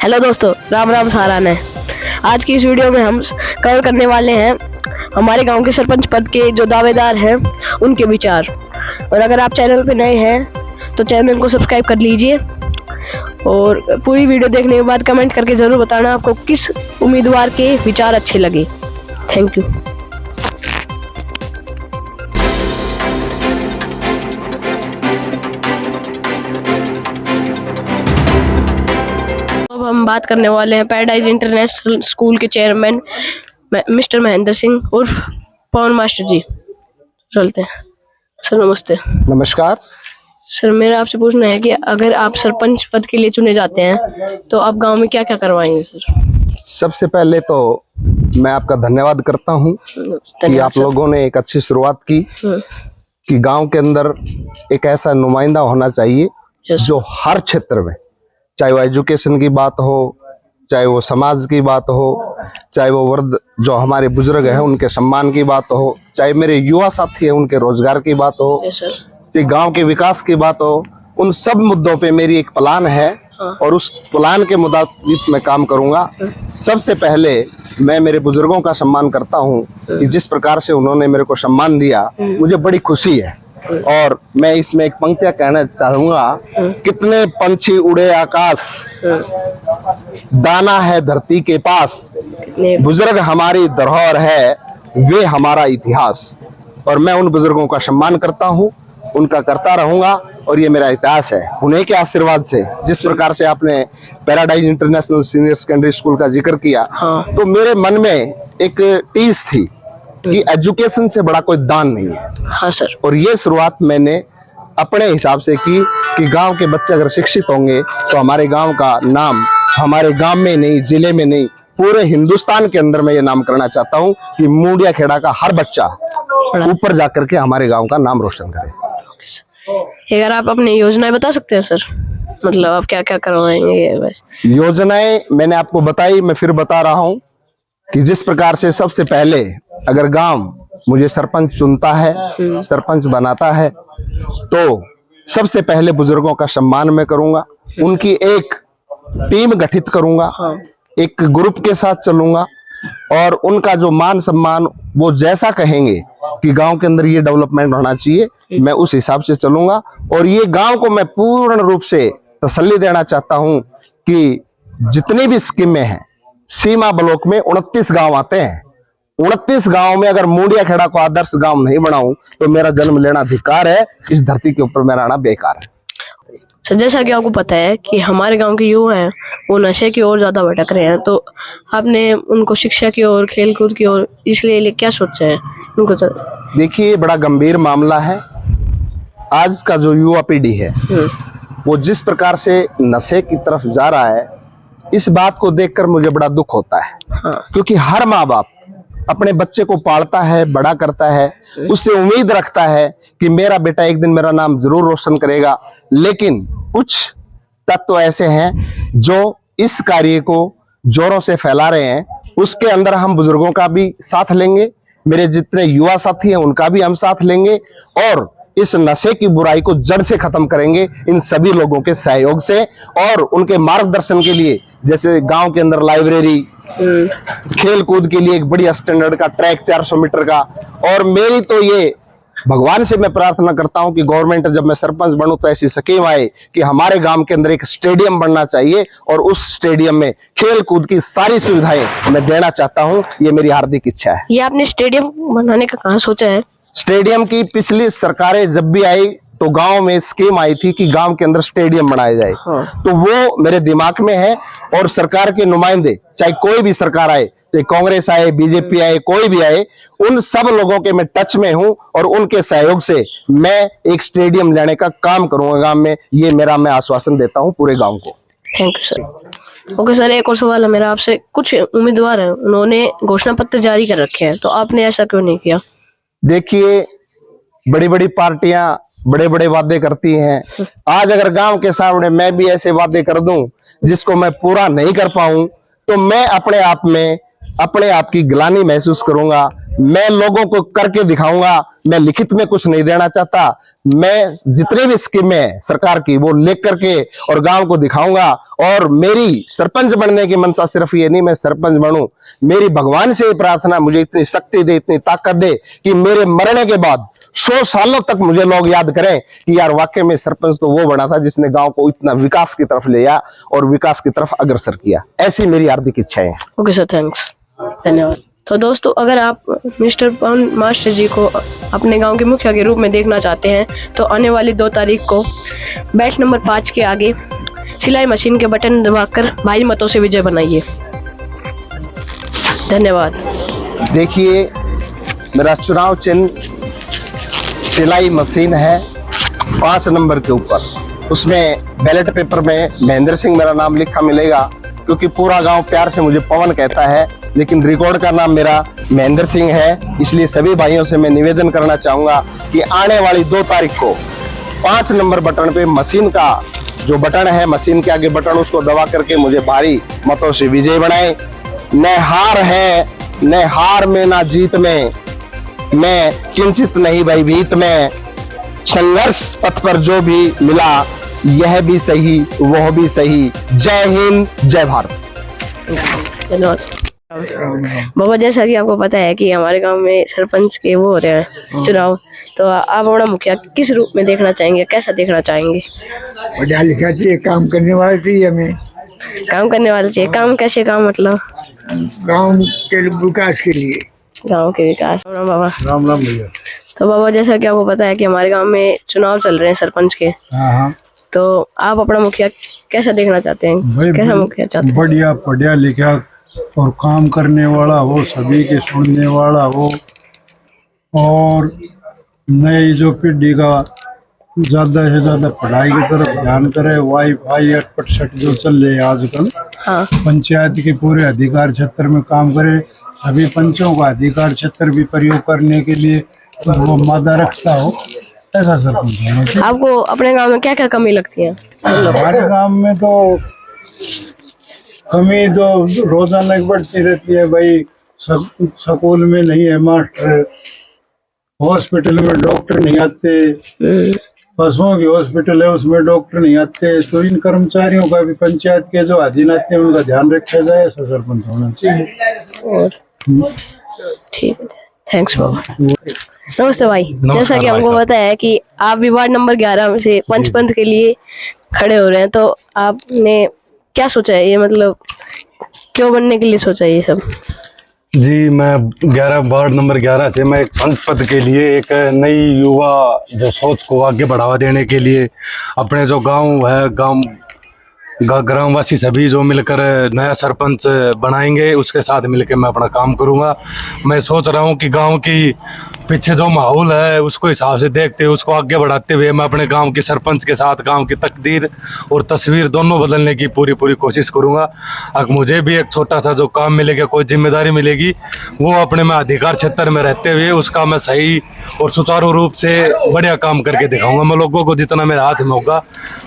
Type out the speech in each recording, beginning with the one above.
Hello दोस्तों, राम राम सारान है। आज की इस वीडियो में हम कवर करने वाले हैं हमारे गांव के सरपंच पद के जो दावेदार हैं उनके विचार। और अगर आप चैनल पे नए हैं तो चैनल को सब्सक्राइब कर लीजिए और पूरी वीडियो देखने के बाद कमेंट करके ज़रूर बताना आपको किस उम्मीदवार के विचार अच्छे लगे। Thank you. अब हम बात करने वाले हैं पैराडाइज इंटरनेशनल स्कूल के चेयरमैन मिस्टर महेंद्र सिंह उर्फ पवन मास्टर जी। चलते हैं सर। नमस्ते। नमस्कार सर, मेरा आपसे पूछना है कि अगर आप सरपंच पद के लिए चुने जाते हैं तो आप गांव में क्या क्या करवाएंगे सर? सबसे पहले तो मैं आपका धन्यवाद करता हूं कि आप लोगों ने एक अच्छी शुरुआत की कि गांव के अंदर एक ऐसा नुमाइंदा होना चाहिए जो हर क्षेत्र में, चाहे वो एजुकेशन की बात हो, चाहे वो समाज की बात हो, चाहे वो वर्ग जो हमारे बुजुर्ग हैं उनके सम्मान की बात हो, चाहे मेरे युवा साथी हैं उनके रोजगार की बात हो, चाहे गांव के विकास की बात हो, उन सब मुद्दों पे मेरी एक प्लान है और उस प्लान के मुताबिक मैं काम करूंगा। सबसे पहले मैं मेरे बुजुर्गों का सम्मान करता हूं कि जिस प्रकार से उन्होंने मेरे को सम्मान दिया, मुझे बड़ी खुशी है। और मैं इसमें एक पंक्तियां कहना चाहूंगा, कितने पंछी उड़े आकाश, दाना है धरती के पास, बुजुर्ग हमारी धरोहर है, वे हमारा इतिहास। और मैं उन बुजुर्गों का सम्मान करता हूं, उनका करता रहूंगा और ये मेरा इतिहास है। उन्हीं के आशीर्वाद से, जिस प्रकार से आपने paradise international senior secondary school का जिक्र किया, तो मेरे मन में एक टीस थी कि एजुकेशन से बड़ा कोई दान नहीं है। हाँ सर। और ये शुरुआत मैंने अपने हिसाब से की कि गांव के बच्चे अगर शिक्षित होंगे तो हमारे गांव का नाम हमारे गांव में नहीं, जिले में नहीं, पूरे हिंदुस्तान के अंदर मैं ये नाम करना चाहता हूं कि मुंडिया खेड़ा का हर बच्चा ऊपर जाकर के हमारे गांव का नाम रोशन करे। अगर आप अपनी योजनाएं बता सकते हैं सर, मतलब आप क्या क्या करवाएंगे? बस योजनाएं मैंने आपको बताई, मैं फिर बता रहा हूं कि जिस प्रकार से सबसे पहले अगर गांव मुझे सरपंच चुनता है, सरपंच बनाता है, तो सबसे पहले बुजुर्गों का सम्मान मैं करूंगा, उनकी एक टीम गठित करूंगा, एक ग्रुप के साथ चलूंगा और उनका जो मान सम्मान वो जैसा कहेंगे कि गांव के अंदर ये डेवलपमेंट होना चाहिए, मैं उस हिसाब से चलूंगा। और ये गांव को मैं पूर्ण रूप से तसल्ली देना चाहता हूं कि जितनी भी स्कीमें हैं, सीमा ब्लॉक में 29 गांव आते हैं, 29 गांव में अगर मुंडिया खेड़ा को आदर्श गांव नहीं बनाऊं तो मेरा जन्म लेना धिक्कार है, इस धरती के ऊपर मेरा आना बेकार है। सर, जैसा कि आपको पता है कि हमारे गांव के युवा हैं वो नशे की ओर ज्यादा भटक रहे हैं, तो आपने उनको शिक्षा की ओर, खेल कूद की ओर इसलिए क्या सोचा है उनको? सर देखिए, बड़ा गंभीर मामला है। आज का जो युवा पीढ़ी है वो जिस प्रकार से नशे की तरफ जा रहा है, इस बात को देखकर मुझे बड़ा दुख होता है। क्योंकि हर माँ बाप अपने बच्चे को पालता है, बड़ा करता है, उससे उम्मीद रखता है कि मेरा बेटा एक दिन मेरा नाम जरूर रोशन करेगा। लेकिन कुछ तत्व ऐसे हैं जो इस कार्य को जोरों से फैला रहे हैं। उसके अंदर हम बुजुर्गों का भी साथ लेंगे, मेरे जितने युवा साथी हैं उनका भी हम साथ लेंगे और इस नशे की बुराई को जड़ से खत्म करेंगे इन सभी लोगों के सहयोग से। और उनके मार्गदर्शन के लिए जैसे गांव के अंदर लाइब्रेरी, खेल कूद के लिए एक बड़ी स्टैंडर्ड का ट्रैक 400 मीटर का। और मेरी तो ये भगवान से मैं प्रार्थना करता हूं कि गवर्नमेंट जब मैं सरपंच बनूं तो ऐसी स्कीम आए कि हमारे गांव के अंदर एक स्टेडियम बनना चाहिए और उस स्टेडियम में खेल कूद की सारी सुविधाएं मैं देना चाहता हूं। ये मेरी हार्दिक इच्छा है। ये आपने स्टेडियम बनाने का कहाँ सोचा है? स्टेडियम की पिछली सरकारें जब भी आई तो गांव में स्कीम आई थी कि गांव के अंदर स्टेडियम बनाया जाए। तो वो मेरे दिमाग में है और सरकार के नुमाइंदे, चाहे कोई भी सरकार आए, चाहे कांग्रेस आए, बीजेपी आए, कोई भी आए, उन सब लोगों के मैं टच में हूं और उनके सहयोग से मैं एक स्टेडियम लेने का काम करूंगा गांव में। ये मेरा मैं आश्वासन देता हूं पूरे गांव को। Thank you sir. Okay sir, एक और सवाल है मेरा आपसे। कुछ उम्मीदवार हैं, उन्होंने घोषणा पत्र जारी कर रखे हैं, तो आपने ऐसा क्यों नहीं किया? देखिए, बड़ी बड़ी पार्टियां बड़े बड़े वादे करती हैं। आज अगर गांव के सामने मैं भी ऐसे वादे कर दूं जिसको मैं पूरा नहीं कर पाऊं तो मैं अपने आप में अपने आप की ग्लानि महसूस करूंगा। मैं लोगों को करके दिखाऊंगा। मैं लिखित में कुछ नहीं देना चाहता। मैं जितने भी स्कीमें है सरकार की वो लिख करके और गांव को दिखाऊंगा। और मेरी सरपंच बनने की मंशा सिर्फ ये नहीं मैं सरपंच बनूं, मेरी भगवान से ये प्रार्थना मुझे इतनी शक्ति दे, इतनी ताकत दे कि मेरे मरने के बाद 100 सालों तक मुझे लोग याद करें कि यार वाकई में सरपंच तो वो बना था जिसने गांव को इतना विकास की तरफ ले गया और विकास की तरफ अग्रसर किया। ऐसी मेरी हार्दिक इच्छाएं हैं। ओके सर, थैंक्स, धन्यवाद। तो दोस्तों, अगर आप मिस्टर पवन मास्टर जी को अपने गांव के मुखिया के रूप में देखना चाहते हैं तो आने वाली 2 तारीख को बैच नंबर 5 के आगे सिलाई मशीन के बटन दबाकर भारी मतों से विजय बनाइए। धन्यवाद। देखिए, मेरा चुनाव चिन्ह सिलाई मशीन है 5 नंबर के ऊपर। उसमें बैलेट पेपर में महेंद्र सिंह मेरा नाम लिखा मिलेगा, क्योंकि पूरा गांव प्यार से मुझे पवन कहता है, लेकिन रिकॉर्ड का नाम मेरा महेंद्र सिंह है। इसलिए सभी भाइयों से मैं निवेदन करना चाहूंगा कि आने वाली 2 तारीख को 5 नंबर बटन पे मशीन का जो बटन है, मशीन के आगे बटन, उसको दबा करके मुझे भारी मतों से विजय बनाए। न हार है, न हार में ना जीत में, मैं किंचित नहीं भयभीत में। संघर्ष पथ पर जो भी मिला, यह भी सही वह भी सही। जय हिंद, जय भारत। धन्यवाद। बाबा, जैसा कि आपको पता है कि हमारे गांव में सरपंच के वो हो रहे हैं चुनाव, तो आप अपना मुखिया किस रूप में देखना चाहेंगे, कैसा देखना चाहेंगे? पढ़ा लिखा चाहिए, काम करने वाला चाहिए, हमें काम करने वाले चाहिए। काम कैसे? काम मतलब गांव के विकास के लिए। गांव के विकास। राम बाबा। राम राम भैया। तो बाबा, जैसा कि आपको पता है कि हमारे गांव में चुनाव चल रहे हैं सरपंच के, हाँ, तो आप अपना मुखिया कैसा देखना चाहते हैं? कैसा मुखिया चाहते हैं? बढ़िया, पढ़ा लिखा और काम करने वाला हो, सभी के सुनने वाला हो, और नई जो पीढ़ी का ज्यादा से ज्यादा पढ़ाई की तरफ ध्यान करे। वाईफाई 8% जो चल रहे हैं आजकल, हाँ। पंचायत के पूरे अधिकार क्षेत्र में काम करे। सभी पंचों का अधिकार क्षेत्र भी प्रयोग करने के लिए वो मादा रखता हो, ऐसा सरपंच होना चाहिए। आपको अपने गांव में क्या क्या कमी लगती है? हमारे गांव में तो कमी तो रोजाना की बढ़ती रहती है भाई। स्कूल में नहीं है मास्टर, हॉस्पिटल में डॉक्टर नहीं आते, पशुओं की हॉस्पिटल है उसमें डॉक्टर नहीं आते। तो इन कर्मचारियों का भी पंचायत के जो अधीन आते हैं उनका ध्यान रखा जाए, ऐसा सरपंच होना चाहिए। और ठीक है, थैंक्स बाबा। नमस्ते भाई। जैसा कि हमको पता है कि आप भी वार्ड नंबर 11 से पंच पद के लिए खड़े हो रहे हैं, तो आपने क्या सोचा है? ये मतलब क्यों बनने के लिए सोचा है ये सब? जी, मैं 11 वार्ड नंबर 11 से मैं एक पंच पद के लिए एक नई युवा जो सोच को आगे बढ़ावा देने के लिए अपने जो गांव है, ग्रामवासी सभी जो मिलकर नया सरपंच बनाएंगे, उसके साथ मिलकर मैं अपना काम करूंगा। मैं सोच रहा हूं कि गांव की पीछे जो माहौल है उसको हिसाब से देखते हुए, उसको आगे बढ़ाते हुए मैं अपने गांव के सरपंच के साथ गांव की तकदीर और तस्वीर दोनों बदलने की पूरी कोशिश करूंगा। अगर मुझे भी एक छोटा सा जो काम मिलेगा, कोई जिम्मेदारी मिलेगी, वो अपने में अधिकार क्षेत्र में रहते हुए उसका मैं सही और सुचारू रूप से बढ़िया काम करके दिखाऊंगा मैं लोगों को, जितना मेरे हाथ में होगा।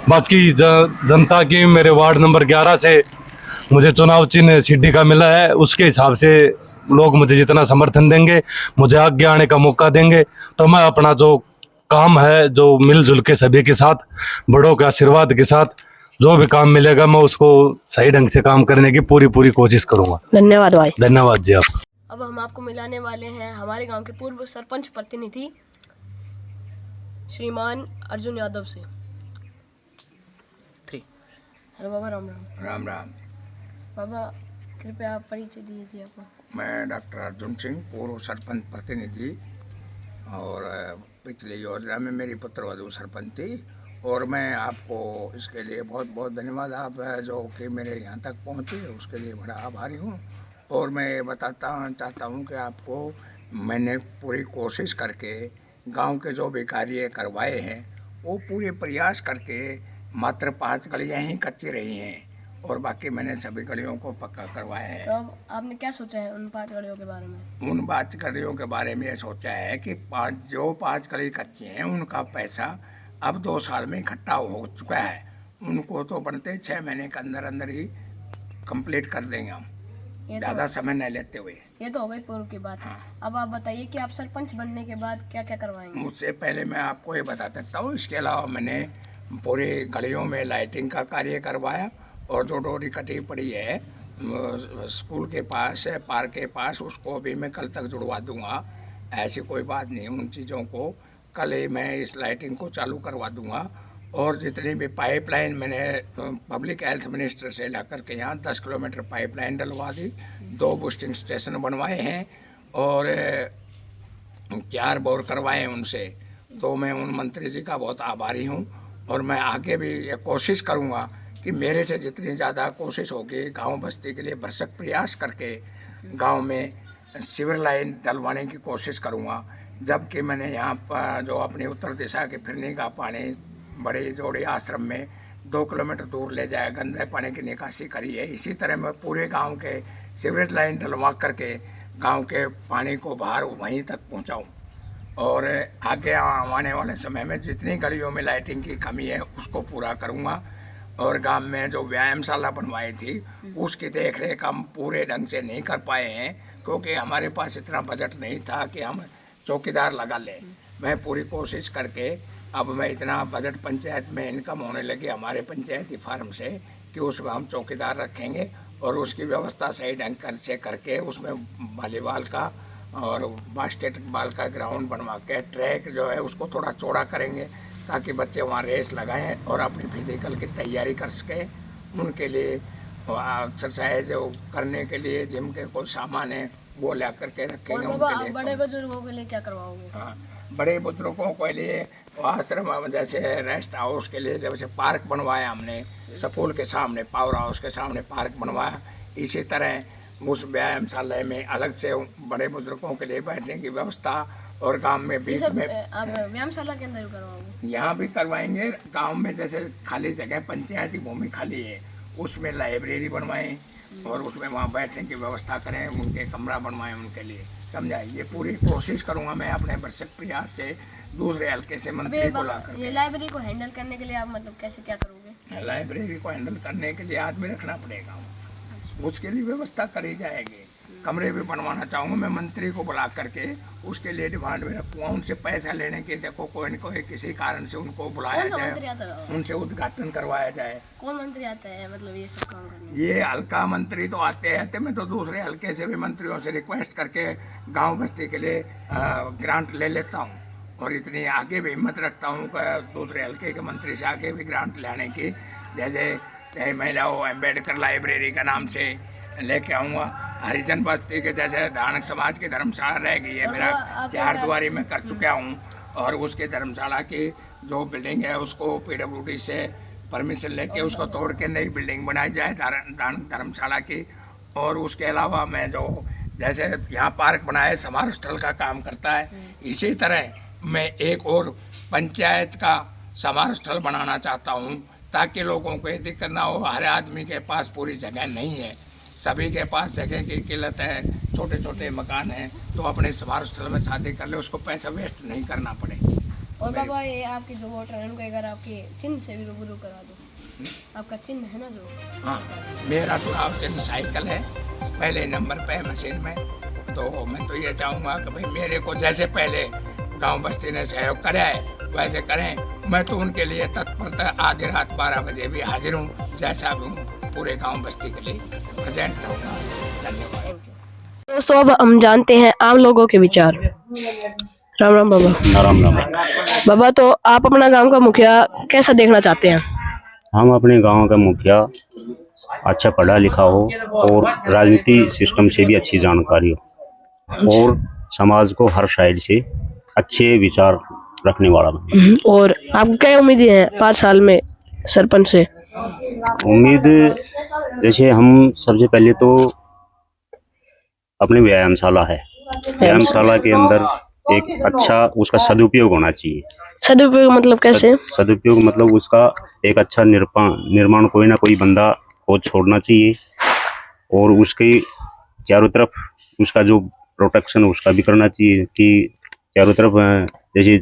बाकी जनता की मेरे वार्ड नंबर 11 से मुझे चुनाव चिन्ह सीढ़ी का मिला है, उसके हिसाब से लोग मुझे जितना समर्थन देंगे, मुझे आगे आने का मौका देंगे, तो मैं अपना जो काम है, जो मिलजुल के सभी के साथ, बड़ों के आशीर्वाद के साथ जो भी काम मिलेगा, मैं उसको सही ढंग से काम करने की पूरी कोशिश करूंगा। धन्यवाद भाई। धन्यवाद जी आप। अब हम आपको मिलाने वाले हैं हमारे गांव के पूर्व सरपंच प्रतिनिधि श्रीमान अर्जुन यादव से। हेलो बाबा, राम राम। राम राम। बाबा, कृपया आप परिचय दीजिए अपना। मैं डॉक्टर अर्जुन सिंह, पूर्व सरपंच प्रतिनिधि, और पिछली योजना में मेरी पुत्रवधू सरपंच थी। और मैं आपको इसके लिए बहुत बहुत धन्यवाद, आप जो कि मेरे यहाँ तक पहुँचे उसके लिए बड़ा आभारी हूँ। और मैं चाहता हूँ कि आपको मैंने पूरी कोशिश करके गांव के जो भी कार्य करवाए हैं वो पूरे प्रयास करके, मात्र 5 गलियाँ ही कच्ची रही हैं और बाकी मैंने सभी गलियों को पक्का करवाया है। तो अब आपने क्या सोचा है उन 5 गलियों के बारे में? उन 5 गलियों के बारे में ये सोचा है कि 5 गली कच्ची हैं उनका पैसा अब 2 साल में इकट्ठा हो चुका है। उनको तो बनते 6 महीने के अंदर अंदर ही कंप्लीट कर देंगे हम। ये ज़्यादा समय नहीं लेते हुए। ये तो हो गई पूर्व की बात है। अब आप बताइए कि आप सरपंच बनने के बाद क्या क्या करवाएंगे? मुझसे पहले मैं आपको ये बता सकता हूँ, इसके अलावा मैंने पूरी गलियों में लाइटिंग का कार्य करवाया और जो डोरी कटी पड़ी है स्कूल के पास है, पार्क के पास, उसको भी मैं कल तक जुड़वा दूंगा। ऐसी कोई बात नहीं, उन चीज़ों को कल ही मैं इस लाइटिंग को चालू करवा दूंगा। और जितनी भी पाइपलाइन मैंने पब्लिक हेल्थ मिनिस्टर से लाकर के यहाँ 10 किलोमीटर पाइपलाइन डलवा दी, 2 बूस्टिंग स्टेशन बनवाए हैं और 4 बोर करवाए हैं उनसे। तो मैं उन मंत्री जी का बहुत आभारी हूँ और मैं आगे भी ये कोशिश करूँगा कि मेरे से जितनी ज़्यादा कोशिश होगी गांव बस्ती के लिए भरसक प्रयास करके गांव में सीवर लाइन डलवाने की कोशिश करूँगा। जबकि मैंने यहाँ पर जो अपनी उत्तर दिशा के फिरनी का पानी बड़े जोड़ी आश्रम में 2 किलोमीटर दूर ले जाए गंदे पानी की निकासी करी है, इसी तरह मैं पूरे गांव के सीवरेज लाइन डलवा करके गांव के पानी को बाहर वहीं तक पहुंचाऊं। और आगे आने वाले समय में जितनी गलियों में लाइटिंग की कमी है उसको पूरा करूंगा। और गांव में जो व्यायामशाला बनवाई थी उसकी देख रेख हम पूरे ढंग से नहीं कर पाए हैं, क्योंकि हमारे पास इतना बजट नहीं था कि हम चौकीदार लगा लें। मैं पूरी कोशिश करके अब मैं इतना बजट पंचायत में इनकम होने लगी हमारे पंचायती फार्म से कि उसमें हम चौकीदार रखेंगे और उसकी व्यवस्था सही ढंग से करके उसमें वॉलीबॉल का और बास्केटबॉल का ग्राउंड बनवा के ट्रैक जो है उसको थोड़ा चौड़ा करेंगे ताकि बच्चे वहाँ रेस लगाएं और अपनी फिजिकल की तैयारी कर सकें। उनके लिए एक्सरसाइज करने के लिए जिम के कोई सामान है वो ला करके रखेंगे। उनके लिए बड़े बुजुर्गों के लिए क्या करवाओगे? हाँ, बड़े बुजुर्गों के लिए आश्रम जैसे रेस्ट हाउस के लिए जैसे पार्क बनवाया हमने स्कूल के सामने, पावर हाउस के सामने पार्क बनवाया। इसी तरह उस व्यायामशाला में अलग से बड़े बुजुर्गों के लिए बैठने की व्यवस्था और गांव में बीच में आप व्यायामशाला के अंदर करवाओगे? यहाँ भी करवाएंगे। गांव में जैसे खाली जगह पंचायती भूमि खाली है उसमें लाइब्रेरी बनवाएं और उसमें वहाँ बैठने की व्यवस्था करें, उनके कमरा बनवाएं उनके लिए, समझा। ये पूरी कोशिश करूँगा मैं अपने भरसक प्रयास से दूसरे हल्के से मंत्री को लाकर। ये लाइब्रेरी को हैंडल करने के लिए आप मतलब कैसे क्या करोगे? लाइब्रेरी को हैंडल करने के लिए आदमी रखना पड़ेगा, उसके लिए व्यवस्था करी जाएगी। कमरे भी बनवाना चाहूँगा मैं, मंत्री को बुला करके उसके लिए डिमांड में रखूँगा। उनसे पैसा लेने के देखो कोई न कोई किसी कारण से उनको बुलाया जाए, उनसे उद्घाटन करवाया जाए। कौन मंत्री आता है मतलब ये सब काम करने? ये हल्का मंत्री तो आते हैं, मैं तो दूसरे हल्के से भी मंत्रियों से रिक्वेस्ट करके गांव बस्ती के लिए ग्रांट ले लेता हूँ और इतनी आगे भी हिम्मत रखता हूँ कि दूसरे हल्के के मंत्री से आगे भी ग्रांट लाने की। जैसे महिलाओं अम्बेडकर लाइब्रेरी का नाम से लेके आऊँगा। हरिजन बस्ती के जैसे धानक समाज की धर्मशाला रह गई है, मेरा 4 दुआरी में कर चुका हूँ और उसके धर्मशाला की जो बिल्डिंग है उसको PWD से परमिशन लेके उसको तोड़ के नई बिल्डिंग बनाई जाए धर्मशाला की। और उसके अलावा मैं जो जैसे यहाँ पार्क बनाए समारोह स्थल का काम करता है, इसी तरह मैं एक और पंचायत का समारोह स्थल बनाना चाहता हूँ ताकि लोगों को ये दिक्कत ना हो। हर आदमी के पास पूरी जगह नहीं है, सभी के पास जगह की किल्लत है, छोटे छोटे मकान हैं, तो अपने समारोह स्थल में शादी कर ले, उसको पैसा वेस्ट नहीं करना पड़े। और बाबा ये आपके जो वोटर हैं उनको अगर आपके चिन्ह से भी रूबरू करा दो। आपका चिन्ह है ना जो? हाँ, मेरा चुनाव चिन्ह साइकिल है, पहले नंबर पे मशीन में। तो मैं तो ये चाहूँगा कि भाई मेरे को जैसे पहले गांव बस्ती ने सहयोग कराया है वैसे करें। मैं तो उनके लिए तत्परता आधी रात 12 बजे भी हाजिर हूँ, जैसा भी हूँ पूरे गांव बस्ती के लिए प्रेजेंट रहूँगा। धन्यवाद दोस्तों। अब हम जानते हैं आम लोगों के विचार। राम राम बाबा। राम राम। बाबा, तो आप अपना गांव का मुखिया कैसा देखना चाहते हैं? हम अपने गांव का मुखिया अच्छा पढ़ा लिखा हो और राजनीति सिस्टम से भी अच्छी जानकारी हो और समाज को हर साइड से अच्छे विचार रखने वाला बने। और आपको क्या उम्मीदें हैं 5 साल में सरपंच से? उम्मीद जैसे हम सबसे पहले तो अपनी व्यायामशाला है, व्यायामशाला के अंदर एक अच्छा उसका सदुपयोग होना चाहिए। सदुपयोग मतलब कैसे? सदुपयोग मतलब उसका एक अच्छा निर्माण कोई ना कोई बंदा को छोड़ना चाहिए और उसके चारों तरफ उसका जो प्रोटेक्शन उसका भी करना चाहिए कि चारों तरफ जैसे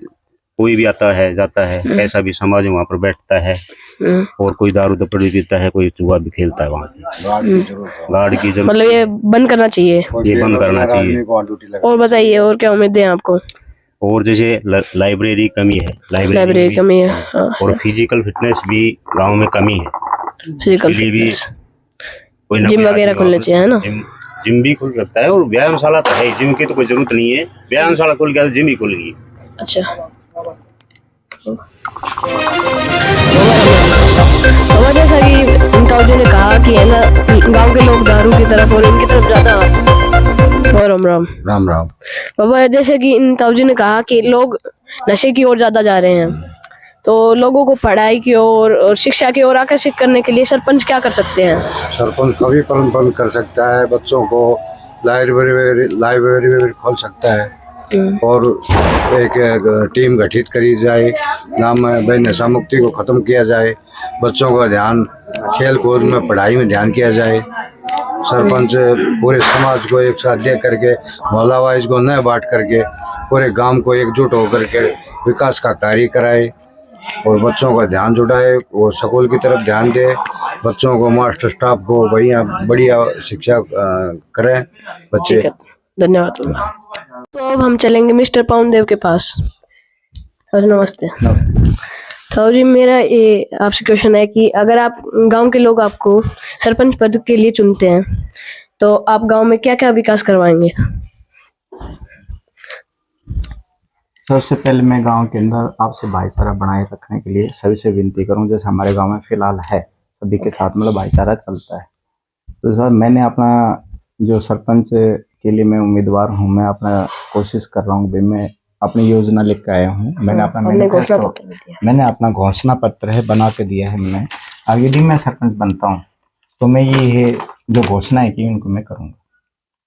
कोई भी आता है जाता है, ऐसा भी समाज वहाँ पर बैठता है और कोई दारू दपड़ी पीता है, कोई जुआ भी खेलता है वहाँ पे। गार्ड की जरूरत, मतलब ये बंद करना चाहिए। ये बंद करना चाहिए। और बताइए और क्या उम्मीदें हैं आपको? और जैसे लाइब्रेरी कमी है, लाइब्रेरी भी, कमी है, हाँ। और फिजिकल फिटनेस भी गांव में कमी है। फिजिकल इसके लिए भी फिटनेस, कोई ना जिम कोई वगैरह आदमी खुलने चाहिए, है ना? जिम भी खुल सकता है, और व्यायामशाला तो है, जिम की तो कोई जरूरत नहीं है। व्यायामशाला खुल गया तो जिम ही खुल गई। अच्छा, बाबा जैसा कि ताऊजी ने कहा कि है ना, गांव के लोग दारू की तरफ और इनकी तरफ ज्यादा। और राम राम। राम राम। बाबा जैसे कि इन ताऊजी ने कहा कि लोग नशे की ओर ज्यादा जा रहे हैं, तो लोगों को पढ़ाई की ओर और शिक्षा की ओर आकर्षित करने के लिए सरपंच क्या कर सकते हैं? सरपंच सभी प्रबंध कर सकता है, बच्चों को लाइब्रेरी में भी खोल सकता है, और एक टीम गठित करी जाए, नाम है नशा मुक्ति को खत्म किया जाए, बच्चों का ध्यान खेल कूद में, पढ़ाई में ध्यान किया जाए। सरपंच पूरे समाज को एक साथ दे करके, मोहल्ला वाइज को न बांट करके, पूरे गांव को एकजुट होकर के विकास का कार्य कराए और बच्चों का ध्यान जुटाए और स्कूल की तरफ ध्यान दे, बच्चों को, मास्टर स्टाफ को बढ़िया शिक्षा करें बच्चे। ठीक है, धन्यवाद। तो अब हम चलेंगे मिस्टर पवन देव के पास। नमस्ते। तो जी मेरा ये आपसे क्वेश्चन है कि अगर आप गांव के लोग आपको सरपंच पद के लिए चुनते हैं, तो आप गांव में क्या क्या विकास करवाएंगे? सबसे पहले मैं गांव के अंदर आपसे भाईचारा बनाए रखने के लिए सभी से विनती करूं, जैसे हमारे गांव में फिलहाल है, सभी के साथ मतलब भाईचारा चलता है। तो सर मैंने अपना जो सरपंच के लिए मैं उम्मीदवार हूं, मैं अपना कोशिश कर रहा हूं भाई, मैं अपनी योजना लिख के आया हूं। मैंने अपना घोषणा पत्र है बना के दिया है। मैं आगे यदि मैं सरपंच बनता हूँ तो मैं ये जो घोषणाएं की उनको मैं करूँगा,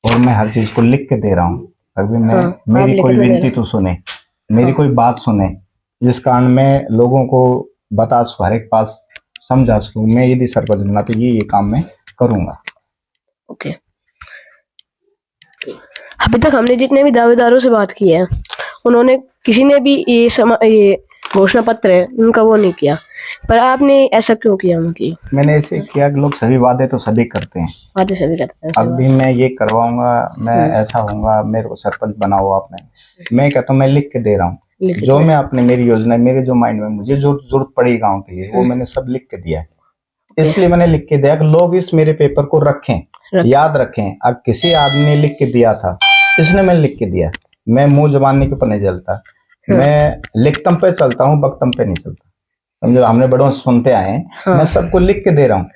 और मैं हर चीज़ को लिख के दे रहा हूँ। अभी मैं मेरी कोई विनती तो सुने, मेरी कोई बात सुने, जिस कारण मैं लोगों को बता सकूं, हर एक पास समझा सकूं, मैं यदि सरपंच बना तो ये काम मैं करूंगा। ओके। अभी तक हमने जितने भी दावेदारों से बात की है, उन्होंने किसी ने भी ये घोषणा पत्र है उनका वो नहीं किया, पर आपने ऐसा क्यों किया? मतलब मैंने ऐसे किया कि लोग सभी वादे तो सभी करते हैं, वादे सभी करते हैं। अब भी मैं ये करवाऊंगा, मैं ऐसा होऊंगा, मेरे को सरपंच बनाओ आपने, मैं कहता हूँ मैं लिख के दे रहा हूँ जो मैं अपने, मेरी योजना, मेरे जो माइंड में मुझे जो जरूरत पड़ी गाँव के लिए, वो मैंने सब लिख के दिया है। इसलिए मैंने लिख के दिया कि लोग इस मेरे पेपर को रखें, याद रखें। अब किसी आदमी ने लिख के दिया था, इसने मैंने लिख के दिया। मैं मुंह जबानी के ऊपर नहीं चलता, मैं लिखतम पे चलता हूँ, बकतम पे नहीं चलता। समझो, हमने बड़ों से सुनते आए हैं। मैं सबको लिख के दे रहा हूँ,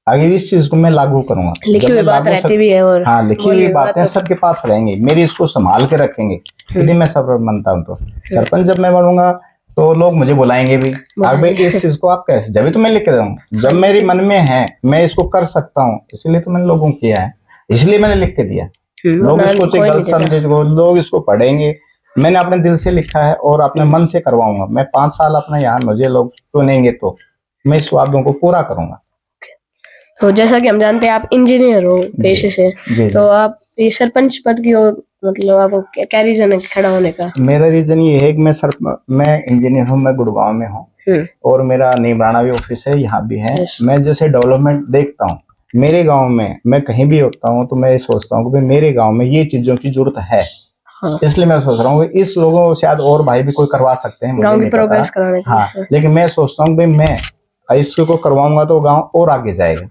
आगे इस चीज को मैं लागू करूंगा। लिखी हुई बात रहती भी है, और हाँ, लिखी हुई बातें सबके पास रहेंगी, मेरी इसको संभाल के रखेंगे। यदि मैं सरपंच बनता हूँ तो सरपंच जब मैं बनूंगा तो लोग मुझे बुलाएंगे भी, अब भाई इस चीज को आप कैसे, जब भी तो मैं लिख के दूँ, जब मेरे मन में है मैं इसको कर सकता हूँ, इसलिए तो मैंने लोगों को किया है, इसलिए मैंने लिख के दिया। लोग इसको गलत समझे, लोग इसको पढ़ेंगे, मैंने अपने दिल से लिखा है और अपने मन से करवाऊंगा। मैं 5 साल अपना यहाँ, मुझे लोग चुनेंगे तो मैं इस वादों को पूरा करूंगा। तो जैसा कि हम जानते हैं आप इंजीनियर हो पेशे से, तो आप ये सरपंच पद की ओर, मतलब आपको क्या रीजन है खड़ा होने का? मेरा रीजन ये है कि मैं इंजीनियर हूँ, मैं गुड़गांव में हूँ और मेरा नीमराना भी ऑफिस है, यहाँ भी है। मैं जैसे डेवलपमेंट देखता हूँ मेरे गांव में, मैं कहीं भी होता हूँ तो मैं सोचता हूँ कि मेरे गांव में ये चीजों की जरूरत है। इसलिए मैं सोच रहा हूँ कि इस लोगों को शायद और भाई भी कोई करवा सकते हैं, गांव की प्रोग्रेस कराने के लिए। लेकिन मैं सोचता हूँ भाई मैं इसको करवाऊंगा तो गांव और आगे जाएगा,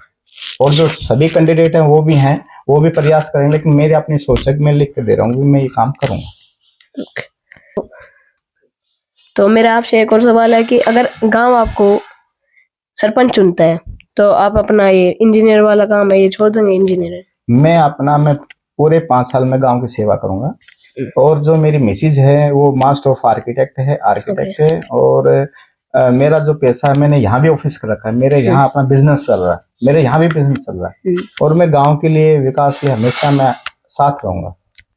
और जो सभी कैंडिडेट हैं वो भी हैं, वो भी प्रयास करेंगे, लेकिन मेरी अपनी सोच है कि मैं लिख के दे रहा हूँ कि मैं ये काम करूंगा। तो मेरा आपसे एक और सवाल है कि अगर गांव आपको सरपंच चुनता है तो आप अपना ये इंजीनियर वाला काम है ये छोड़ देंगे? इंजीनियर मैं पूरे 5 साल में गांव की सेवा करूंगा, और जो मेरी मिसेज है वो मास्टर ऑफ आर्किटेक्ट है, और मेरा जो पैसा है मैंने यहाँ भी ऑफिस कर रखा है, मेरे यहाँ अपना बिजनेस चल रहा है, मेरे यहाँ भी बिजनेस चल रहा है, और मैं गांव के लिए विकास के हमेशा मैं साथ रहूंगा।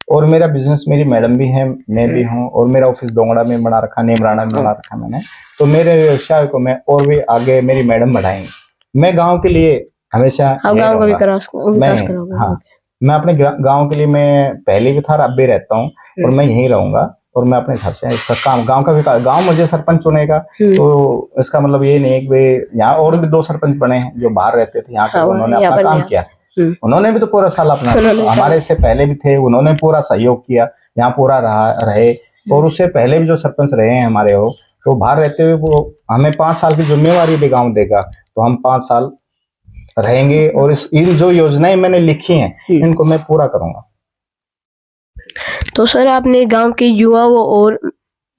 और मेरा बिजनेस, मेरी मैडम भी है, मैं भी हूँ, और मेरा ऑफिस डोंगड़ा में बना रखा, नीमराना में बना रखा मैंने, तो मेरे व्यवसाय को मैं और भी आगे मेरी मैडम बढ़ाएंगे। मैं गाँव के लिए हमेशा गाँव का विकास हाँ, मैं अपने गाँव के लिए मैं पहले भी था, अब भी रहता हूँ, और मैं यहीं रहूंगा, और मैं अपने हिसाब से इसका काम गांव का विकास, गांव मुझे सरपंच चुनेगा तो इसका मतलब ये नहीं है कि भाई यहाँ और भी 2 सरपंच बने हैं जो बाहर रहते थे, यहाँ हाँ, उन्होंने यहाँ अपना पर काम लिया। किया, उन्होंने भी तो पूरा साल अपना, उन्होंने हमारे से पहले भी थे, उन्होंने पूरा सहयोग किया, यहाँ पूरा रहे। और उससे पहले भी जो सरपंच रहे हैं हमारे वो, तो बाहर रहते हुए वो हमें 5 साल की जिम्मेवारी भी गाँव देगा, तो हम 5 साल रहेंगे और इन जो योजनाएं मैंने लिखी हैं इनको मैं पूरा करूंगा। तो सर आपने गांव के युवाओं और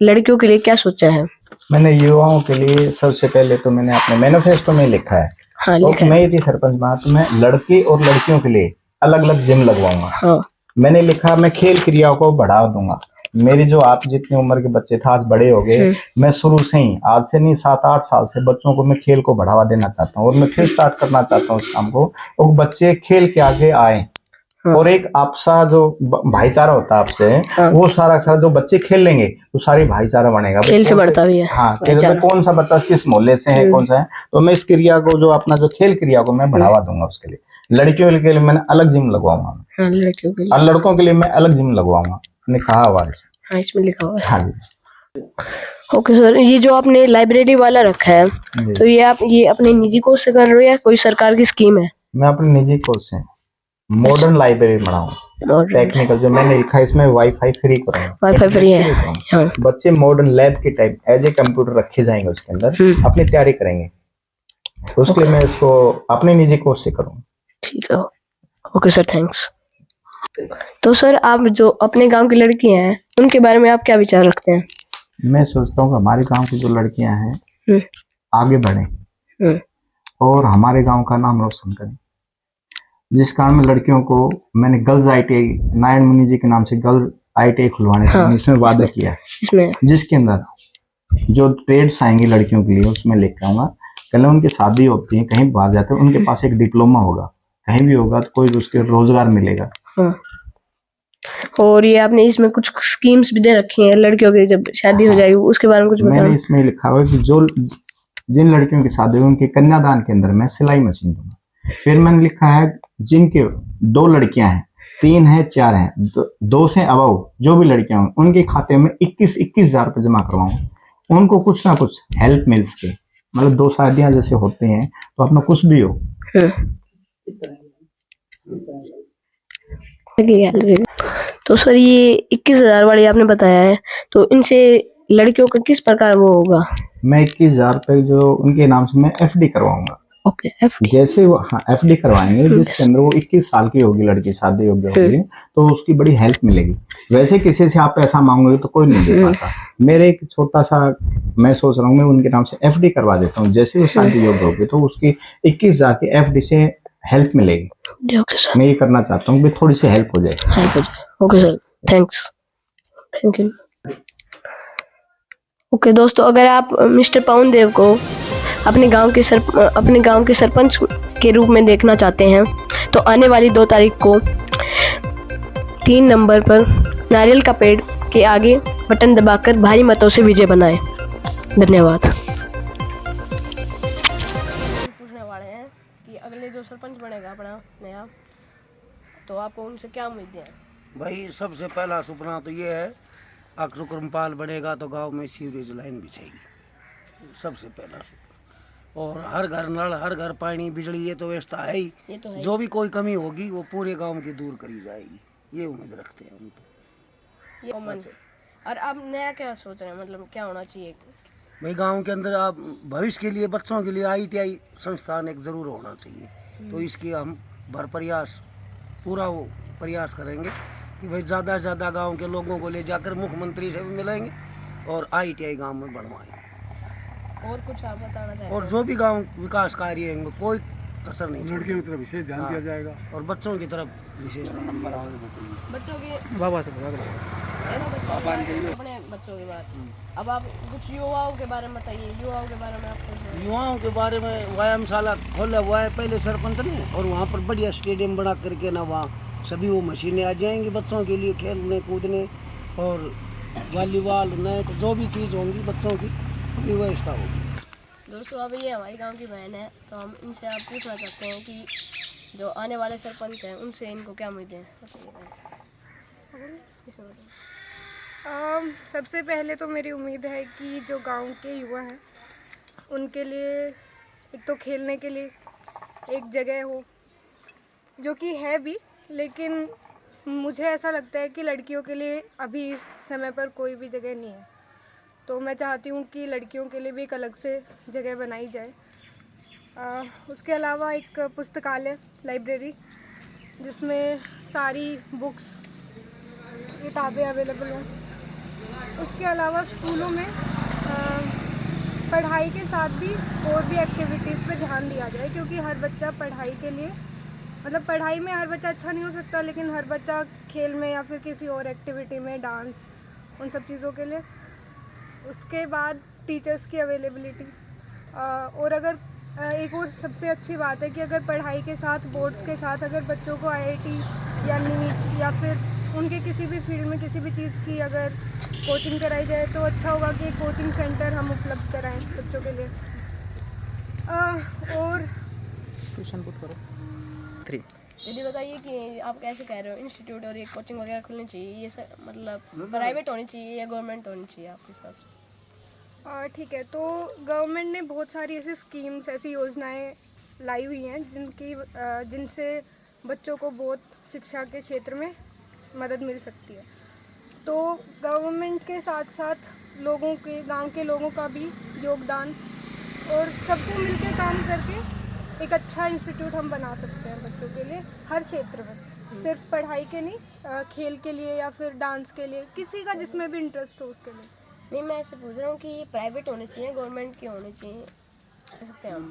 लड़कियों के लिए क्या सोचा है? मैंने युवाओं के लिए सबसे पहले तो मैंने अपने मैनिफेस्टो में लिखा है, हाँ, तो लिखा है। मैं यदि सरपंच बना तो मैं लड़के और लड़कियों के लिए अलग अलग जिम लगवाऊंगा। हाँ, मैंने लिखा मैं खेल क्रियाओं को बढ़ावा दूंगा। मेरी जो आप जितनी उम्र के बच्चे थे आज बड़े हो गए, मैं शुरू से ही, आज से नहीं 7-8 साल से बच्चों को मैं खेल को बढ़ावा देना चाहता हूँ और मैं फिर स्टार्ट करना चाहता हूँ इस काम को, और बच्चे खेल के आगे आए और एक आपसा जो भाईचारा होता है आपसे, वो सारा जो बच्चे खेल लेंगे तो सारी भाईचारा बनेगा, खेल से बढ़ता भी है। हाँ, कौन सा बच्चा किस मोहल्ले से है, कौन सा है, तो मैं इस क्रिया को जो अपना जो खेल क्रिया को मैं बढ़ावा दूंगा। उसके लिए लड़कियों के लिए मैंने अलग जिम लगवाऊंगा, हाँ, लड़कियों के लिए, और लड़कों के लिए मैं अलग जिम लगवाऊंगा, मैंने कहा हुआ है। हाँ, इसमें लिखा हुआ है। हाँ जी। ओके सर, ये जो आपने लाइब्रेरी वाला रखा है, तो ये अपने निजी कोर्स से कर रहे हो या कोई सरकार की स्कीम है? मैं अपने निजी कोर्स से मॉडर्न लाइब्रेरी बनाऊंगा, टेक्निकल जो मैंने लिखा है इसमें वाईफाई फ्री करूंगा, वाईफाई फ्री है। हाँ, बच्चे मॉडर्न लैब के टाइप एज ए कंप्यूटर रखे जाएंगे, उसके अंदर अपनी तैयारी करेंगे, उसके लिए मैं इसको अपने निजी कोर्स से करूंगा। ठीक है, ओके सर, थैंक्स। तो सर आप जो अपने गांव की लड़कियां हैं उनके बारे में आप क्या विचार रखते हैं? मैं सोचता हूँ कि हमारे गांव की जो लड़कियां हैं आगे बढ़े और हमारे गांव का नाम रोशन करें, जिस कारण में लड़कियों को मैंने गर्ल्स ITI नारायण मुनि जी के नाम से गर्ल्स ITI खुलवाने का इसमें वादा किया है, जिसके अंदर जो ट्रेड्स आएंगे लड़कियों के लिए उसमें लेकर आऊंगा। कल उनकी शादी होती है, कहीं बाहर जाते हैं, उनके पास एक डिप्लोमा होगा, कहीं भी होगा तो कोई उसके रोजगार मिलेगा। और ये आपने इसमें कुछ स्कीम्स भी दे रखी हैं लड़कियों की जब शादी हो जाएगी, उसके बारे में कुछ बताओ। मैंने इसमें लिखा हुआ है कि जो जिन लड़कियों की शादी हुई उनके कन्यादान के अंदर मैं सिलाई मशीन दूंगा। फिर मैंने लिखा है जिनके 2 लड़कियां हैं, 3 हैं, 4 हैं, 2 से अबव जो भी लड़कियां हों उनके खाते में 21,000 रुपये जमा करवाऊं, उनको कुछ ना कुछ हेल्प मिल सके, मतलब 2 शादियां जैसे होते हैं तो अपना कुछ भी हो। तो सर ये 21,000 वाली आपने बताया है, तो इनसे लड़कियों का किस प्रकार वो होगा? मैं 21,000 रुपये जो उनके नाम से मैं FD करवाऊंगा। ओके, FD जैसे वो FD करवाएंगे जिसके अंदर वो 21 साल की होगी लड़की, शादी योग्य होगी, तो उसकी बड़ी हेल्प मिलेगी। वैसे किसी से आप पैसा मांगोगे तो कोई नहीं दे पाता। मेरे एक छोटा सा मैं सोच रहा हूँ मैं उनके नाम से FD करवा देता हूँ, जैसे वो शादी योग्य होगी तो उसकी 21,000 की FD से हेल्प मिलेगी। मैं ये करना चाहता हूँ कि थोड़ी सी हेल्प हो जाए। Okay sir, thanks, thank you. Okay दोस्तों, अगर आप मिस्टर पवन देव को अपने गांव के सरपंच के रूप में देखना चाहते हैं तो आने वाली 2 तारीख को 3 नंबर पर नारियल का पेड़ के आगे बटन दबाकर भारी मतों से विजय बनाएं। धन्यवाद। पूछने वाले हैं कि अगले जो सरपंच बनेगा अपना नया, तो आपको उनसे क्या उम्मीदें हैं? भाई सबसे पहला सपना तो ये है अक्रमपाल बनेगा तो गांव में सीवरेज लाइन बिछेगी, सबसे पहला सपना। और हर घर नल, हर घर पानी, बिजली, ये तो व्यवस्था है ही, तो है। जो भी कोई कमी होगी वो पूरे गांव की दूर करी जाएगी, ये उम्मीद रखते हैं हम तो। अच्छा। और आप नया क्या सोच रहे हैं, मतलब क्या होना चाहिए? भाई गांव के अंदर आप भविष्य के लिए बच्चों के लिए ITI संस्थान एक ज़रूर होना चाहिए, तो इसकी हम पूरा वो प्रयास करेंगे कि भाई ज़्यादा से ज़्यादा गांव के लोगों को ले जाकर मुख्यमंत्री से भी मिलेंगे और ITI गांव में बढ़वाएंगे। और कुछ आप बताना चाहेंगे? और जो भी गांव विकास कार्य हैं कोई कसर नहीं, लड़कियों की तरफ विशेष ध्यान दिया जाएगा और बच्चों की तरफ विशेष ध्यान। बच्चों की बाबा से अपने बच्चों की बात। अब आप कुछ युवाओं के बारे में बताइए, युवाओं के बारे में आप? युवाओं के बारे में व्यायामशाला खोला हुआ है पहले सरपंच ने, और वहाँ पर बढ़िया स्टेडियम बना करके ना वहाँ सभी वो मशीनें आ जाएंगी बच्चों के लिए खेलने कूदने, और वॉलीबॉल, नेट, जो भी चीज़ होंगी बच्चों की अपनी व्यवस्था होगी। दोस्तों अभी ये हमारी गांव की बहन है, तो हम इनसे आप पूछना चाहते हैं कि जो आने वाले सरपंच हैं उनसे इनको क्या उम्मीदें हैं? सबसे पहले तो मेरी उम्मीद है कि जो गांव के युवा हैं उनके लिए एक तो खेलने के लिए एक जगह हो, जो कि है भी, लेकिन मुझे ऐसा लगता है कि लड़कियों के लिए अभी इस समय पर कोई भी जगह नहीं है। तो मैं चाहती हूँ कि लड़कियों के लिए भी एक अलग से जगह बनाई जाए। उसके अलावा एक पुस्तकालय, लाइब्रेरी, जिसमें सारी बुक्स, किताबें अवेलेबल हों। उसके अलावा स्कूलों में पढ़ाई के साथ भी और भी एक्टिविटीज़ पे ध्यान दिया जाए, क्योंकि हर बच्चा पढ़ाई के लिए, मतलब पढ़ाई में हर बच्चा अच्छा नहीं हो सकता, लेकिन हर बच्चा खेल में या फिर किसी और एक्टिविटी में, डांस, उन सब चीज़ों के लिए। उसके बाद टीचर्स की अवेलेबिलिटी, और अगर एक और सबसे अच्छी बात है कि अगर पढ़ाई के साथ, बोर्ड्स के साथ, अगर बच्चों को IIT या नीट या फिर उनके किसी भी फील्ड में किसी भी चीज़ की अगर कोचिंग कराई जाए तो अच्छा होगा कि कोचिंग सेंटर हम उपलब्ध कराएं बच्चों के लिए। और दीदी बताइए कि आप कैसे कह रहे हो इंस्टीट्यूट और ये कोचिंग वगैरह खुलनी चाहिए, ये सब मतलब प्राइवेट होनी चाहिए या गवर्नमेंट होनी चाहिए आपके हिसाब से? ठीक है, तो गवर्नमेंट ने बहुत सारी ऐसी स्कीम्स, ऐसी योजनाएं लाई हुई हैं जिनसे बच्चों को बहुत शिक्षा के क्षेत्र में मदद मिल सकती है। तो गवर्नमेंट के साथ साथ लोगों के, गांव के लोगों का भी योगदान, और सबको मिलकर काम करके एक अच्छा इंस्टीट्यूट हम बना सकते हैं बच्चों के लिए हर क्षेत्र में, सिर्फ पढ़ाई के नहीं, खेल के लिए या फिर डांस के लिए, किसी का जिसमें भी इंटरेस्ट हो उसके लिए। नहीं, मैं ऐसे पूछ रहा हूँ कि ये प्राइवेट होने चाहिए, गवर्नमेंट के होने चाहिए, कह सकते हैं आप?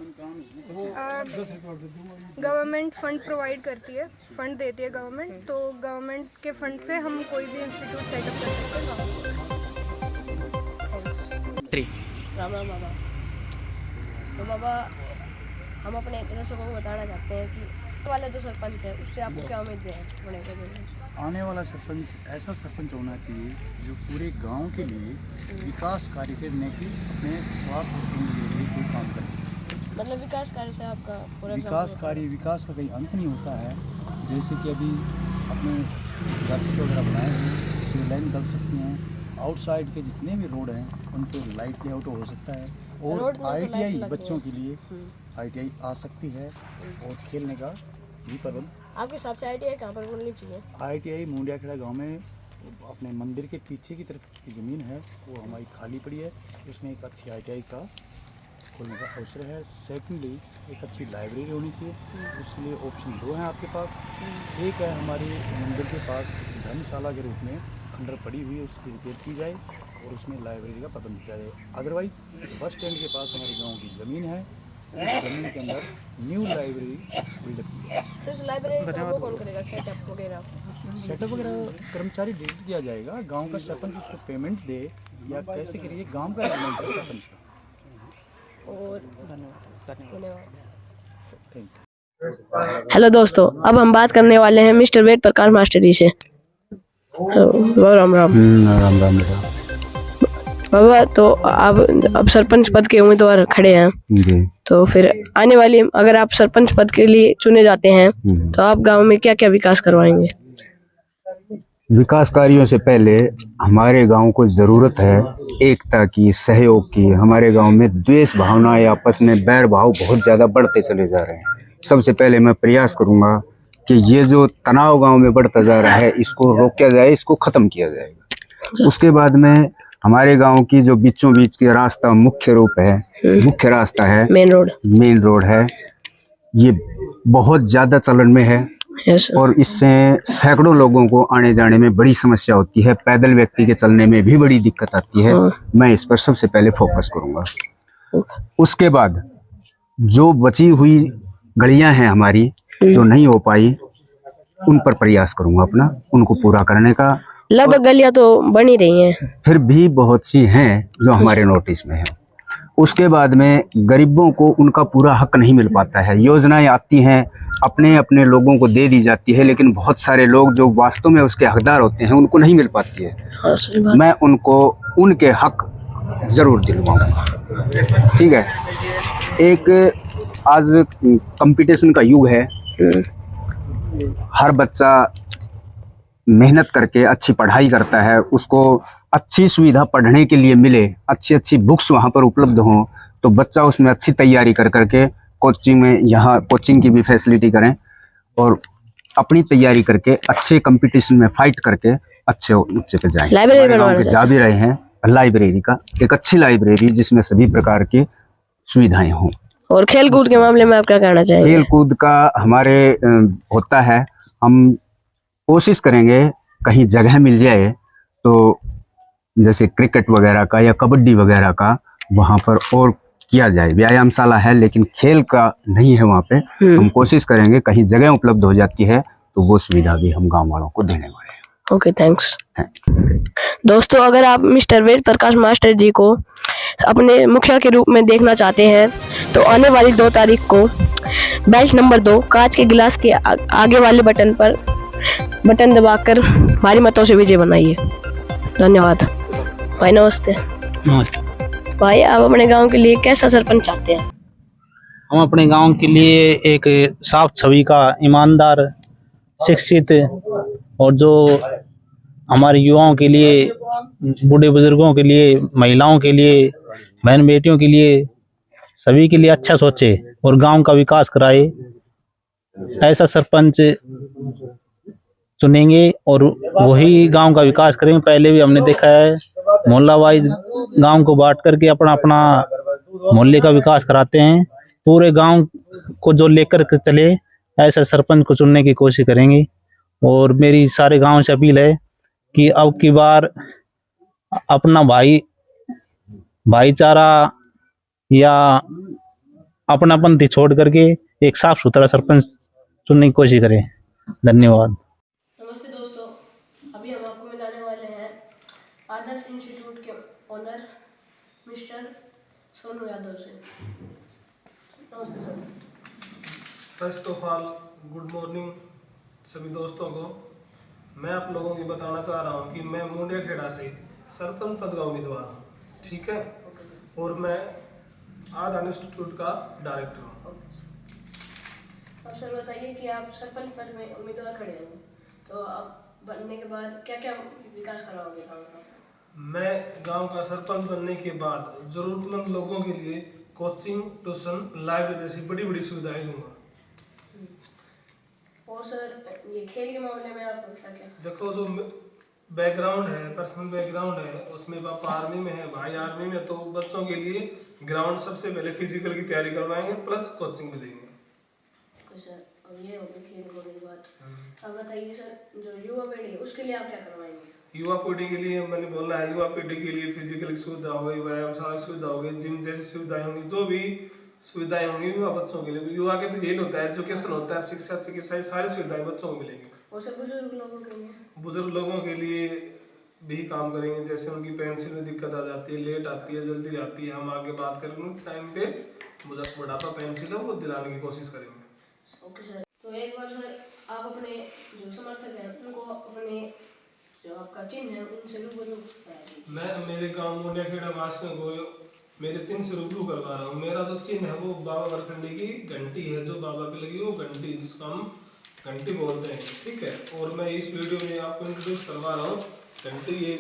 गवर्नमेंट फंड प्रोवाइड करती है, फंड देती है गवर्नमेंट, तो गवर्नमेंट के फंड से हम कोई भी इंस्टीट्यूट सेटअप कर सकते हैं। राम राम बाबा। तो बाबा, हम अपने दर्शकों को बताना चाहते हैं कि वाला जो सरपंच है उससे आपको क्या उम्मीद है होने के लिए? आने वाला सरपंच ऐसा सरपंच होना चाहिए जो पूरे गांव के लिए विकास कार्य करने की अपने स्वार्थ के लिए कोई काम करे। मतलब विकास कार्य से आपका पूरा विकास का कहीं अंत नहीं होता है। जैसे कि अभी अपने घर से वगैरह बनाए हैं, सीवर लाइन डल सकती हैं, आउटसाइड के जितने भी रोड हैं उन पर लाइट लेआउट हो सकता है, और ITI बच्चों के लिए ITI आ सकती है, और खेलने का भी प्रबंध। आपके हिसाब से ITI कहाँ पर बोलनी चाहिए? ITI मुंडियाखेड़ा गांव में अपने मंदिर के पीछे की तरफ की ज़मीन है, वो हमारी खाली पड़ी है, उसमें एक अच्छी ITI का खोलने का अवसर है। सेकेंडली, एक अच्छी लाइब्रेरी होनी चाहिए, उसके लिए ऑप्शन 2 हैं आपके पास। एक है हमारे मंदिर के पास धर्मशाला के रूप में खंडर पड़ी हुई है, उसकी रिपेयर की जाए और उसमें लाइब्रेरी का प्रबंध किया जाए। अदरवाइज बस स्टैंड के पास हमारे गाँव की ज़मीन है, उस ज़मीन के अंदर न्यू लाइब्रेरी बिल्डअप की जाए। तो इस लाइब्रेरी का वो कौन करेगा, सेटअप वगैरह? सेटअप वगैरह कर्मचारी दे दिया जाएगा, गांव का सरपंच उसको पेमेंट दे या कैसे करिए, गांव का एलिमेंट है सरपंच का। और धन्यवाद। हेलो दोस्तों, अब हम बात करने वाले हैं मिस्टर वेद प्रकाश मास्टर जी से। राम राम। राम राम बाबा, तो आप अब सरपंच पद के उम्मीदवार खड़े हैं जी। तो फिर आने वाली, अगर आप सरपंच पद के लिए चुने जाते हैं तो आप गांव में क्या क्या विकास करवाएंगे? विकास कार्यों से पहले हमारे गांव को ज़रूरत है एकता की, सहयोग की। हमारे गांव में द्वेष भावना या आपस में बैर भाव बहुत ज़्यादा बढ़ते चले जा रहे हैं। सबसे पहले मैं प्रयास करूंगा कि ये जो तनाव गांव में बढ़ता जा रहा है इसको रोका जाए, इसको ख़त्म किया जाएगा। उसके बाद में हमारे गांव की जो बीचों बीच की रास्ता मुख्य रास्ता है, मेन रोड है, ये बहुत ज़्यादा चलन में है और इससे सैकड़ों लोगों को आने जाने में बड़ी समस्या होती है। पैदल व्यक्ति के चलने में भी बड़ी दिक्कत आती है। मैं इस पर सबसे पहले फोकस करूंगा। उसके बाद जो बची हुई गलियां हैं हमारी जो नहीं हो पाई, उन पर प्रयास करूंगा अपना, उनको पूरा करने का। लगभग गलियां तो बन ही रही हैं, फिर भी बहुत सी हैं जो हमारे नोटिस में है। उसके बाद में गरीबों को उनका पूरा हक नहीं मिल पाता है। योजनाएं आती हैं, अपने अपने लोगों को दे दी जाती है, लेकिन बहुत सारे लोग जो वास्तव में उसके हकदार होते हैं उनको नहीं मिल पाती है। मैं उनको उनके हक जरूर दिलवाऊंगा। ठीक है। एक आज कंपटीशन का युग है, हर बच्चा मेहनत करके अच्छी पढ़ाई करता है, उसको अच्छी सुविधा पढ़ने के लिए मिले, अच्छी अच्छी बुक्स वहाँ पर उपलब्ध हों, तो बच्चा उसमें अच्छी तैयारी कर करके कोचिंग में, यहाँ कोचिंग की भी फैसिलिटी करें और अपनी तैयारी करके अच्छे कंपटीशन में फाइट करके अच्छे ऊंचे पे जाएं। लाइब्रेरी हमारे गाँव के जा भी रहे हैं, लाइब्रेरी का एक अच्छी लाइब्रेरी जिसमें सभी प्रकार की सुविधाएं हों। और खेल कूद के मामले में आप क्या कहना चाहेंगे? खेल कूद का हमारे होता है, हम कोशिश करेंगे कहीं जगह मिल जाए तो जैसे क्रिकेट वगैरह का या कबड्डी वगैरह का वहाँ पर और किया जाए। व्यायामशाला है लेकिन खेल का नहीं है वहाँ पे। हम कोशिश करेंगे कहीं जगह उपलब्ध हो जाती है तो वो सुविधा भी हम गांव वालों को देने वाले हैं। Okay, thanks. दोस्तों, अगर आप मिस्टर वेद प्रकाश मास्टर जी को अपने मुखिया के रूप में देखना चाहते हैं तो आने वाली 2 तारीख को बेल्ट नंबर 2 कांच के गिलास के आगे वाले बटन दबाकर हमारी मतों से विजय बनाइए। धन्यवाद भाई। नमस्ते। नमस्ते भाई, आप अपने गांव के लिए कैसा सरपंच चाहते हैं? हम अपने गांव के लिए एक साफ छवि का, ईमानदार, शिक्षित और जो हमारे युवाओं के लिए, बूढ़े बुजुर्गों के लिए, महिलाओं के लिए, बहन बेटियों के लिए, सभी के लिए अच्छा सोचे और गांव का विकास कराए, ऐसा सरपंच चुनेंगे और वही गांव का विकास करेंगे। पहले भी हमने देखा है मोहल्ला वाइज गांव को बांट करके अपना अपना मोहल्ले का विकास कराते हैं। पूरे गांव को जो लेकर के चले, ऐसा सरपंच को चुनने की कोशिश करेंगे। और मेरी सारे गांव से अपील है कि अब की बार अपना भाईचारा या अपनापंथी छोड़ करके एक साफ सुथरा सरपंच चुनने की कोशिश करें। धन्यवाद। नमस्ते दोस्तों, अभी हम आपको मिलाने वाले हैं आदर्श इंस्टीट्यूट के ओनर मिस्टर सोनू यादव से। नमस्ते sir. First of all good morning सभी दोस्तों को। मैं आप लोगों को बताना चाह रहा हूँ कि मैं मुंडिया खेड़ा से सरपंच पद का उम्मीदवार हूँ, ठीक है, और मैं आदर्श इंस्टीट्यूट का डायरेक्टर हूँ। अब सर बताइए कि आप सरपंच पद में उम्मीदवार खड़े हो, तो आप बनने के बाद क्या क्या विकास करवाओगे गाँव का? मैं गांव का सरपंच बनने के बाद जरूरतमंद लोगों के लिए कोचिंग, ट्यूशन, लाइब्रेरी जैसी बड़ी बड़ी सुविधाएं दूंगा। और सर ये खेल के मामले में आप क्या क्या? देखो, जो बैकग्राउंड है, पर्सनल बैकग्राउंड है, उसमें पापा आर्मी में है, भाई आर्मी में, तो बच्चों के लिए ग्राउंड सबसे पहले फिजिकल की तैयारी करवाएंगे, प्लस कोचिंग भी देंगे। सर, अब ये हो गई खेल कूद की बात। अब बताइए सर, जो युवा पीढ़ी है उसके लिए आप क्या करवाएंगे? युवा पीढ़ी के लिए मैंने बोला है, युवा पीढ़ी के लिए फिजिकल की सुविधा हो गई, व्यायामशाला की सुविधा हो गई, जिम जैसी सुविधाएं होंगी, जो भी सुविधाएं होंगी युवा बच्चों के लिए। युवा के तो यही होता है, एजुकेशन होता है, शिक्षा, चिकित्सा, सारी सुविधाएं बच्चों को मिलेंगी। और सर बुजुर्ग लोगों के लिए? बुजुर्ग लोगों के लिए भी काम करेंगे, जैसे उनकी पेंशन में दिक्कत आ जाती है, लेट आती है, जल्दी आती है, हम आगे बात करेंगे टाइम पे बुढ़ापा पेंशन है वो दिलाने की कोशिश करेंगे। Okay sir. तो एक बार सर आप अपने जो समर्थक हैं उनको अपने जो आपका चिन्ह है उनसे रूबरू कराइए। मैं मेरे गांव मुंडिया खेड़ा वासियों को मेरे चिन्ह से रूबरू करवा रहा हूँ। मेरा जो चिन्ह है वो बाबा वरखंडी की घंटी है, जो बाबा पे लगी वो घंटी, जिसको हम घंटी बोलते हैं, ठीक है। और मैं इस वीडियो में आपको इंट्रोड्यूस करवा रहा हूँ घंटी। ये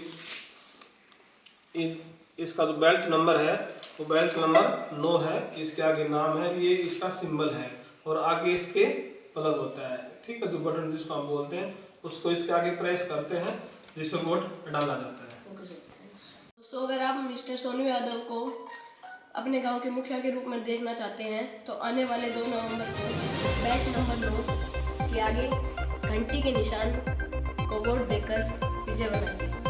इसका जो बेल्ट नंबर है वो बेल्ट नंबर 9 है, इसके आगे नाम है, ये इसका सिंबल है, और आगे इसके प्लग होता है, ठीक है, जो बटन जिसको हम बोलते हैं, उसको इसके आगे प्रेस करते हैं जिससे वोट डाला जाता है। ओके सर, दोस्तों, अगर आप मिस्टर सोनू यादव को अपने गांव के मुखिया के रूप में देखना चाहते हैं तो आने वाले 2 नवंबर को बेल्ट नंबर 9 के आगे घंटी के निशान को वोट देकर विजय बनाइए।